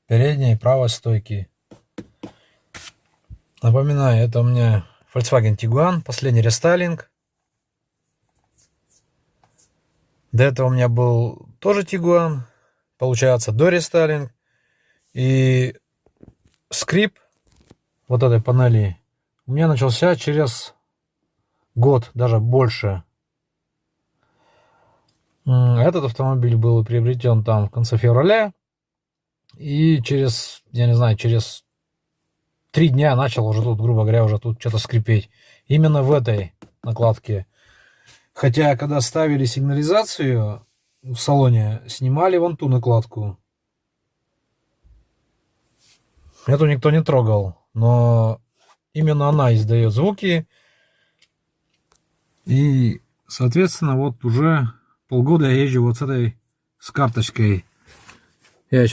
передней и правой стойки. Напоминаю, это у меня Volkswagen Tiguan, последний рестайлинг. До этого у меня был тоже Tiguan, получается, до рестайлинг. И скрип вот этой панели у меня начался через год, даже больше. Этот автомобиль был приобретен там в конце февраля. И через, я не знаю, через 3 дня начал уже тут, грубо говоря, уже тут что-то скрипеть. Именно в этой накладке. Хотя, когда ставили сигнализацию в салоне, снимали вон ту накладку. Эту никто не трогал. Но именно она издает звуки. И, соответственно, вот уже полгода я езжу вот с этой, с карточкой. Я сюда